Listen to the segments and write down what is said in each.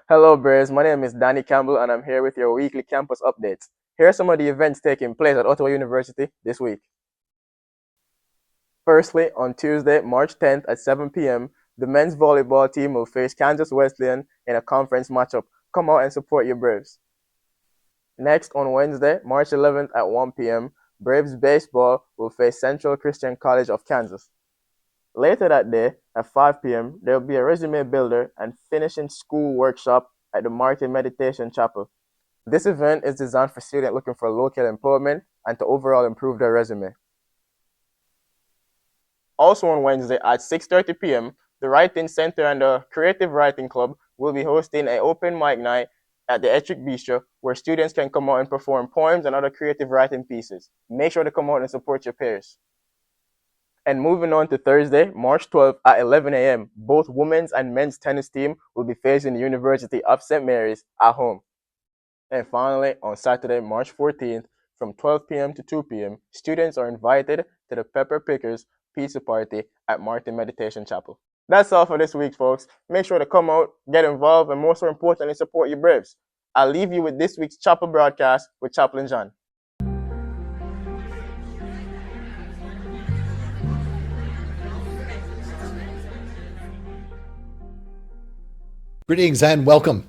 Hello, Braves. My name is Danny Campbell, and I'm here with your weekly campus updates. Here are some of the events taking place at Ottawa University this week. Firstly, on Tuesday, March 10th at 7 p.m., the men's volleyball team will face Kansas Wesleyan in a conference matchup. Come out and support your Braves. Next, on Wednesday, March 11th at 1 p.m., Braves baseball will face Central Christian College of Kansas. Later that day, at 5 p.m., there will be a resume builder and finishing school workshop at the Martin Meditation Chapel. This event is designed for students looking for local employment and to overall improve their resume. Also on Wednesday at 6:30 p.m., the Writing Center and the Creative Writing Club will be hosting an open mic night at the Ettrick Bistro where students can come out and perform poems and other creative writing pieces. Make sure to come out and support your peers. And moving on to Thursday, March 12th at 11 a.m., both women's and men's tennis team will be facing the University of St. Mary's at home. And finally, on Saturday, March 14th, from 12 p.m. to 2 p.m., students are invited to the Pepper Pickers Pizza Party at Martin Meditation Chapel. That's all for this week, folks. Make sure to come out, get involved, and most importantly, support your Braves. I'll leave you with this week's Chapel broadcast with Chaplain John. Greetings and welcome.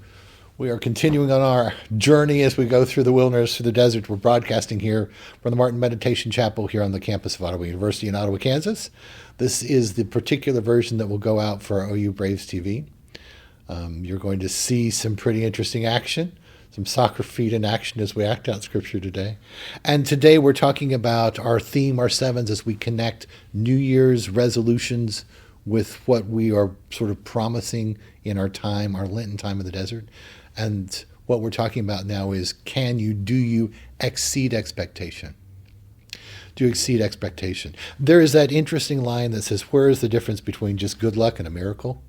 We are continuing on our journey as we go through the wilderness, through the desert. We're broadcasting here from the Martin Meditation Chapel here on the campus of Ottawa University in Ottawa, Kansas. This is the particular version that will go out for OU Braves TV. You're going to see some pretty interesting action, some soccer feet in action as we act out Scripture today. And today we're talking about our theme, our sevens, as we connect New Year's resolutions with what we are sort of promising in our time, our Lenten time in the desert. And what we're talking about now is, do you exceed expectation? Do you exceed expectation? There is that interesting line that says, where is the difference between just good luck and a miracle?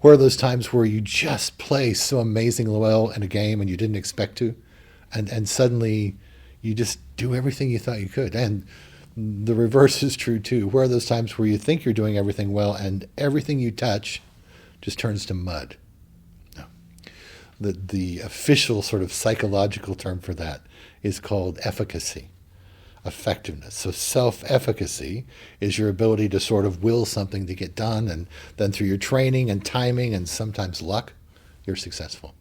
Where are those times where you just play so amazingly well in a game and you didn't expect to, and suddenly you just do everything you thought you could? And the reverse is true too. Where are those times where you think you're doing everything well and everything you touch just turns to mud? No. The official sort of psychological term for that is called efficacy, effectiveness. So self-efficacy is your ability to sort of will something to get done, and then through your training and timing and sometimes luck, you're successful.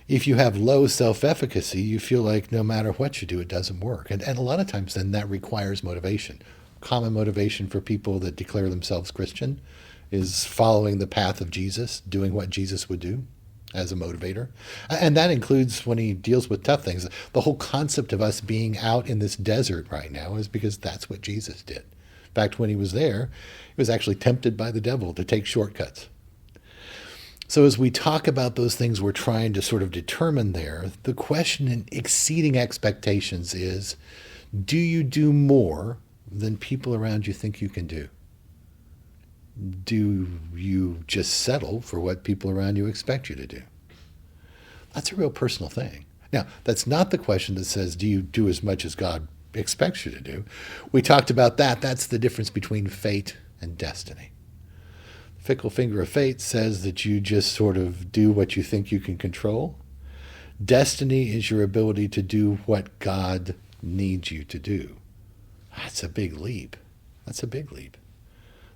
If you have low self-efficacy, you feel like no matter what you do, it doesn't work. And a lot of times then that requires motivation. Common motivation for people that declare themselves Christian is following the path of Jesus, doing what Jesus would do as a motivator. And that includes when he deals with tough things. The whole concept of us being out in this desert right now is because that's what Jesus did. In fact, when he was there, he was actually tempted by the devil to take shortcuts. So as we talk about those things we're trying to sort of determine there, the question in exceeding expectations is, do you do more than people around you think you can do? Do you just settle for what people around you expect you to do? That's a real personal thing. Now, that's not the question that says, do you do as much as God expects you to do? We talked about that. That's the difference between fate and destiny. Fickle finger of fate says that you just sort of do what you think you can control. Destiny is your ability to do what God needs you to do. That's a big leap. That's a big leap.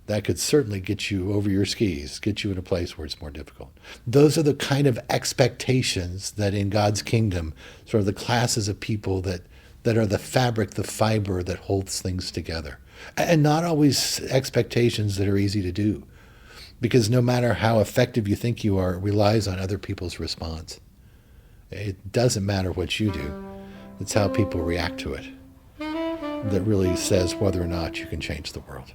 That could certainly get you over your skis, get you in a place where it's more difficult. Those are the kind of expectations that in God's kingdom, sort of the classes of people that are the fabric, the fiber that holds things together. And not always expectations that are easy to do. Because no matter how effective you think you are, it relies on other people's response. It doesn't matter what you do. It's how people react to it that really says whether or not you can change the world.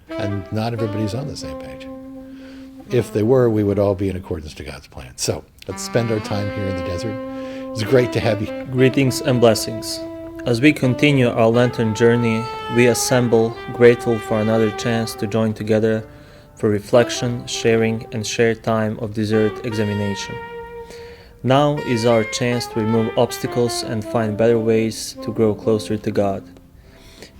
And not everybody's on the same page. If they were, we would all be in accordance to God's plan. So let's spend our time here in the desert. It's great to have you. Greetings and blessings. As we continue our Lenten journey, we assemble, grateful for another chance to join together for reflection, sharing, and shared time of desert examination. Now is our chance to remove obstacles and find better ways to grow closer to God.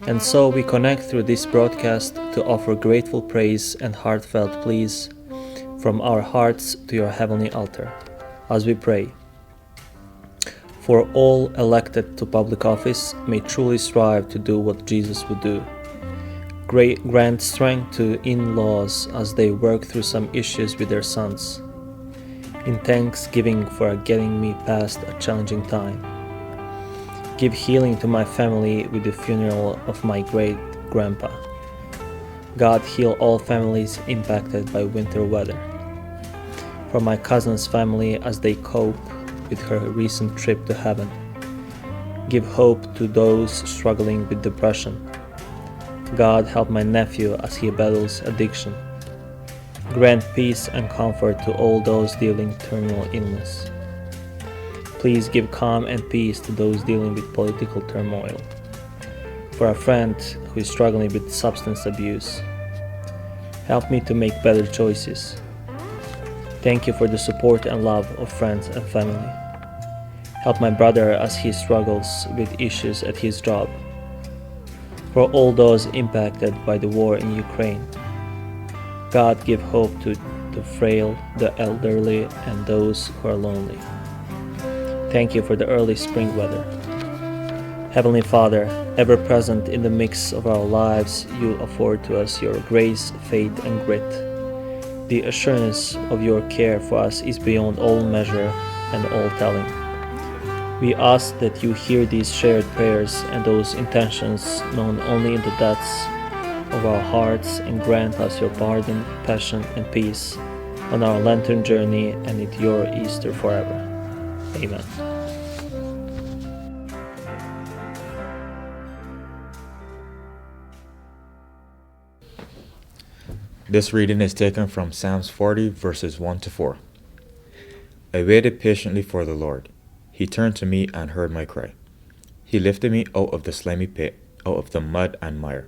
And so we connect through this broadcast to offer grateful praise and heartfelt pleas from our hearts to your heavenly altar, as we pray. For all elected to public office, may truly strive to do what Jesus would do. Grant strength to in-laws as they work through some issues with their sons. In thanksgiving for getting me past a challenging time. Give healing to my family with the funeral of my great-grandpa. God heal all families impacted by winter weather. For my cousin's family as they cope with her recent trip to heaven. Give hope to those struggling with depression. God help my nephew as he battles addiction. Grant peace and comfort to all those dealing with terminal illness. Please give calm and peace to those dealing with political turmoil. For a friend who is struggling with substance abuse, help me to make better choices. Thank you for the support and love of friends and family. Help my brother as he struggles with issues at his job. For all those impacted by the war in Ukraine, God give hope to the frail, the elderly, and those who are lonely. Thank you for the early spring weather. Heavenly Father, ever present in the mix of our lives, you afford to us your grace, faith, and grit. The assurance of your care for us is beyond all measure and all telling. We ask that you hear these shared prayers and those intentions known only in the depths of our hearts and grant us your pardon, passion, and peace on our Lenten journey and at your Easter forever. Amen. This reading is taken from Psalms 40, verses 1 to 4. I waited patiently for the Lord. He turned to me and heard my cry. He lifted me out of the slimy pit, out of the mud and mire.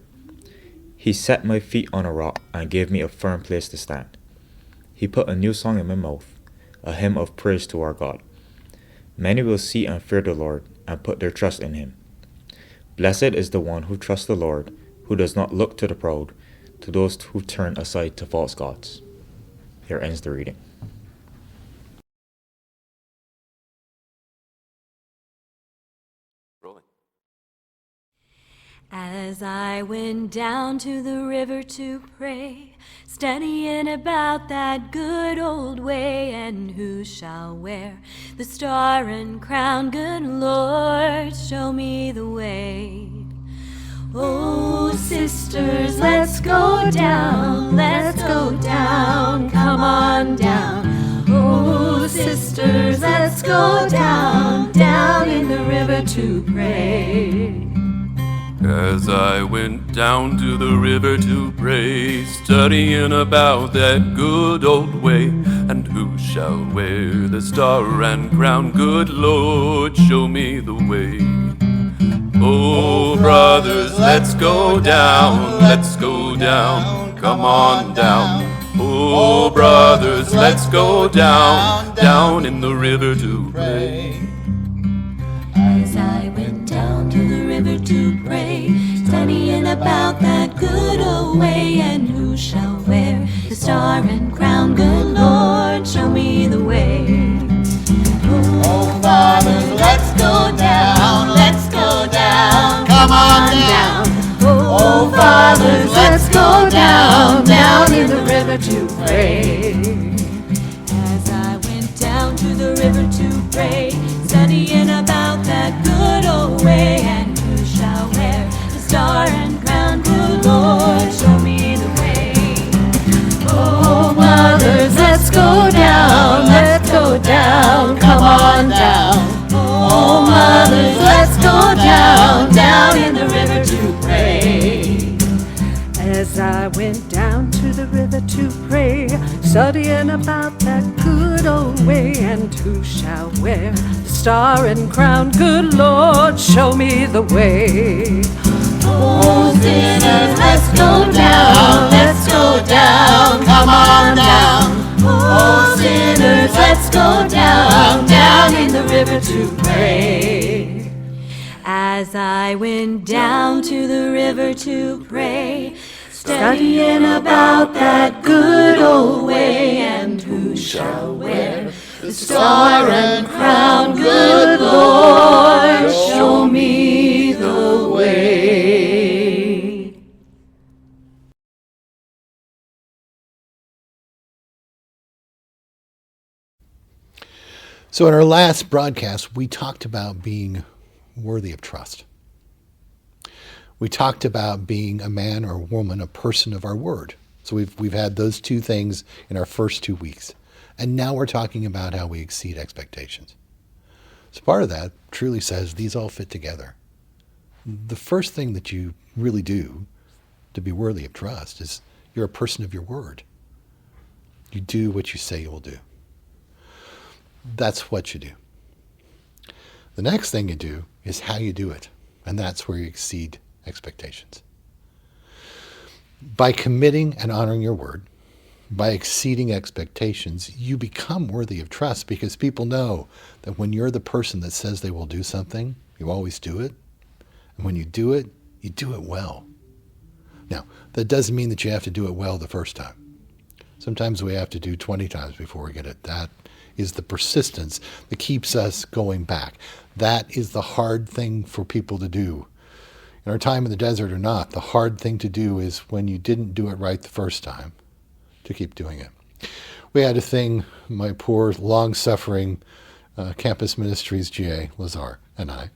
He set my feet on a rock and gave me a firm place to stand. He put a new song in my mouth, a hymn of praise to our God. Many will see and fear the Lord and put their trust in him. Blessed is the one who trusts the Lord, who does not look to the proud, to those who turn aside to false gods. Here ends the reading. As I went down to the river to pray, studying about that good old way, and who shall wear the star and crown, good Lord, show me the way. Oh, sisters, let's go down, come on down. Oh, sisters, let's go down, down in the river to pray. As I went down to the river to pray, studying about that good old way, and who shall wear the star and crown, good Lord, show me the way. Oh, brothers, let's go down, come on down. Oh, brothers, let's go down, down in the river to pray. As I went down to the river to pray, studying about that good old way, and who shall wear the star and crown, good Lord, show me the way. Oh, fathers, let's go down, come on down. Oh, fathers, let's go down, down in the river to pray. As I went down to the river to pray, studying about that good old way, and who shall wear the star and crown, good Lord, show me the way. Oh, mothers, let's go down, come on down. Oh, mothers, let's go down, down in the river to pray. As I went down to the river to pray, studying about that good old way, and who shall wear the star and crown, good Lord, show me the way. Oh, sinners, let's go down, come on down. Oh, sinners, let's go down, down in the river to pray. As I went down to the river to pray, studying about that good old way, and shall wear the star and crown? Good Lord, show me the way. So in our last broadcast, we talked about being worthy of trust. We talked about being a man or a woman, a person of our word. So we've had those two things in our first 2 weeks. And now we're talking about how we exceed expectations. So part of that truly says these all fit together. The first thing that you really do to be worthy of trust is you're a person of your word. You do what you say you will do. That's what you do. The next thing you do is how you do it. And that's where you exceed expectations. By committing and honoring your word, by exceeding expectations, you become worthy of trust because people know that when you're the person that says they will do something, you always do it. And when you do it well. Now, that doesn't mean that you have to do it well the first time. Sometimes we have to do 20 times before we get it. That is the persistence that keeps us going back. That is the hard thing for people to do. In our time in the desert or not, the hard thing to do is when you didn't do it right the first time, to keep doing it. We had a thing, my poor, long-suffering Campus Ministries GA, Lazar, and I,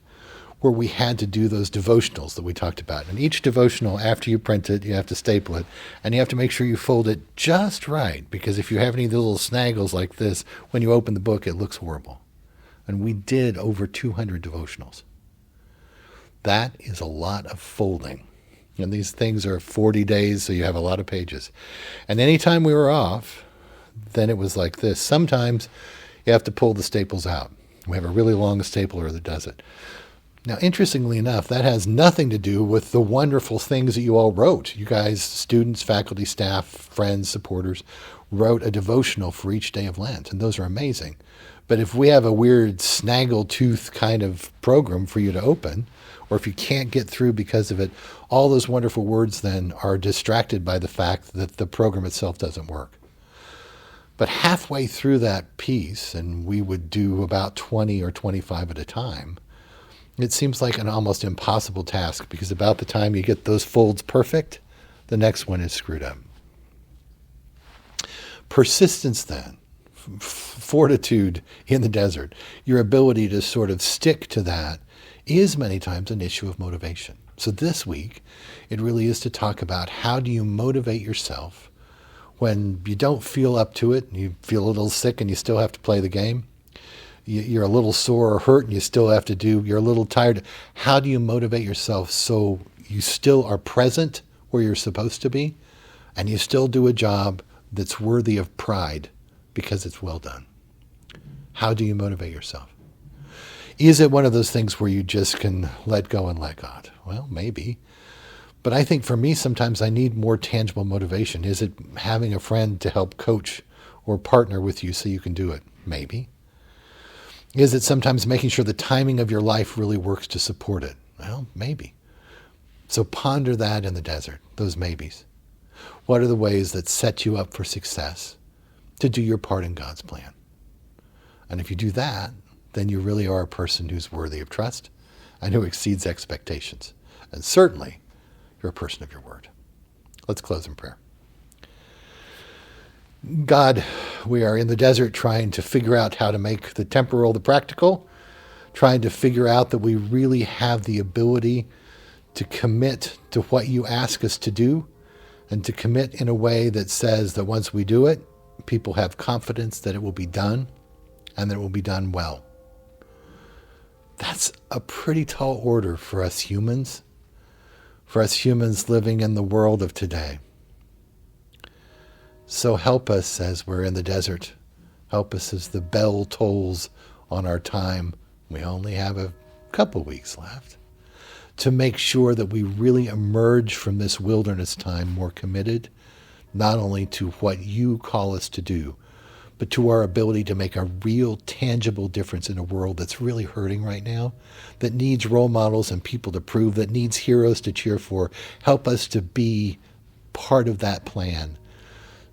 where we had to do those devotionals that we talked about. And each devotional, after you print it, you have to staple it, and you have to make sure you fold it just right, because if you have any of the little snaggles like this, when you open the book, it looks horrible. And we did over 200 devotionals. That is a lot of folding. And these things are 40 days, so you have a lot of pages. And anytime we were off, then it was like this. Sometimes you have to pull the staples out. We have a really long stapler that does it. Now, interestingly enough, that has nothing to do with the wonderful things that you all wrote. You guys, students, faculty, staff, friends, supporters, wrote a devotional for each day of Lent, and those are amazing. But if we have a weird snaggle-tooth kind of program for you to open, or if you can't get through because of it, all those wonderful words then are distracted by the fact that the program itself doesn't work. But halfway through that piece, and we would do about 20 or 25 at a time, it seems like an almost impossible task because about the time you get those folds perfect, the next one is screwed up. Persistence then, fortitude in the desert, your ability to sort of stick to that is many times an issue of motivation. So this week, it really is to talk about how do you motivate yourself when you don't feel up to it, and you feel a little sick and you still have to play the game. You're a little sore or hurt and you still have to do, you're a little tired. How do you motivate yourself so you still are present where you're supposed to be and you still do a job that's worthy of pride because it's well done? How do you motivate yourself? Is it one of those things where you just can let go and let God? Well, maybe. But I think for me, sometimes I need more tangible motivation. Is it having a friend to help coach or partner with you so you can do it? Maybe. Is it sometimes making sure the timing of your life really works to support it? Well, maybe. So ponder that in the desert, those maybes. What are the ways that set you up for success to do your part in God's plan? And if you do that, then you really are a person who's worthy of trust and who exceeds expectations. And certainly, you're a person of your word. Let's close in prayer. God, we are in the desert trying to figure out how to make the temporal the practical, trying to figure out that we really have the ability to commit to what you ask us to do and to commit in a way that says that once we do it, people have confidence that it will be done and that it will be done well. That's a pretty tall order for us humans living in the world of today. So help us as we're in the desert. Help us as the bell tolls on our time. We only have a couple weeks left to make sure that we really emerge from this wilderness time more committed, not only to what you call us to do, but to our ability to make a real tangible difference in a world that's really hurting right now, that needs role models and people to prove, that needs heroes to cheer for. Help us to be part of that plan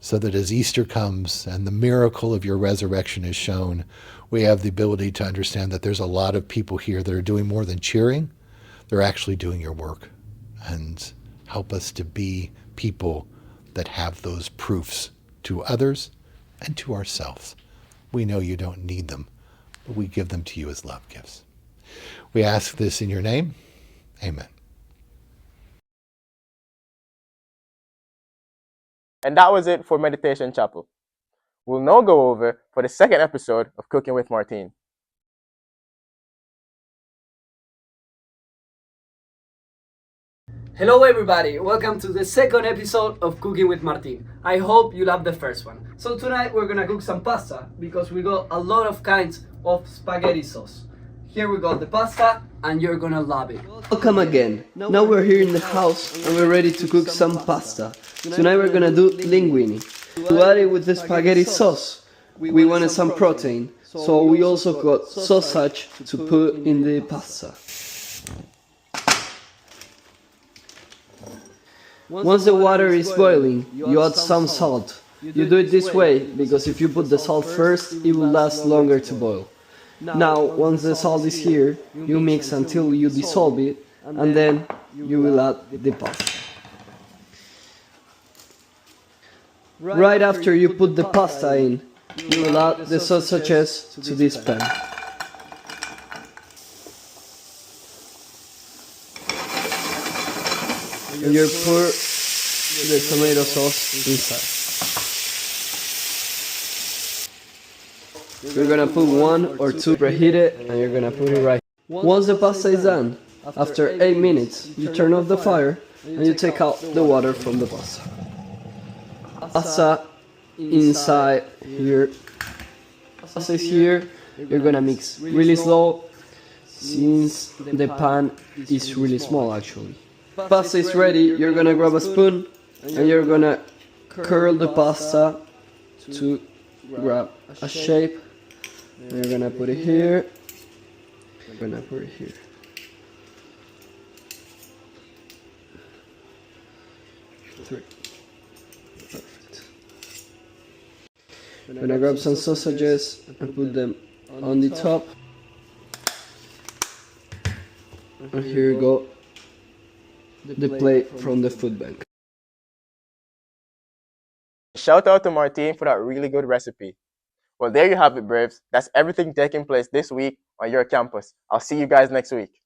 so that as Easter comes and the miracle of your resurrection is shown, we have the ability to understand that there's a lot of people here that are doing more than cheering. They're actually doing your work. And help us to be people that have those proofs to others and to ourselves. We know you don't need them, but we give them to you as love gifts. We ask this in your name. Amen. And that was it for Meditation Chapel. We'll now go over for the second episode of Cooking with Martine. Hello everybody, welcome to the second episode of Cooking with Martine. I hope you love the first one. So tonight we're gonna cook some pasta because we got a lot of kinds of spaghetti sauce. Here we got the pasta and you're gonna love it. Welcome again. Now we're here in the house and we're ready to cook some pasta. Tonight we're gonna do linguine. To add it with the spaghetti sauce, we wanted some protein, so we also got sausage to put in the pasta. Once the water is boiling, you add some salt. You do it this way because if you put the salt first, it will last longer to boil. Now, once the salt is here, you mix until you dissolve it, and then you will add the pasta. Right after you put the pasta in, you will add the sausages to this pan. And you pour the tomato sauce inside. You're gonna put one or two preheated and you're gonna put it right. Once the pasta is done, after 8 minutes, you turn off the fire and you take out the water from the pasta. Pasta inside here. Pasta is here. You're gonna mix really slow since the pan is really small actually. Pasta is ready, you're gonna grab a spoon and you're gonna curl the pasta to grab a shape. And you're gonna put it here. You're gonna put it here. Three. Perfect. I'm gonna grab some sausages and put them on the top. And here you go. The plate from the food bank. Shout out to Martine for that really good recipe. Well, there you have it, Braves. That's everything taking place this week on your campus. I'll see you guys next week.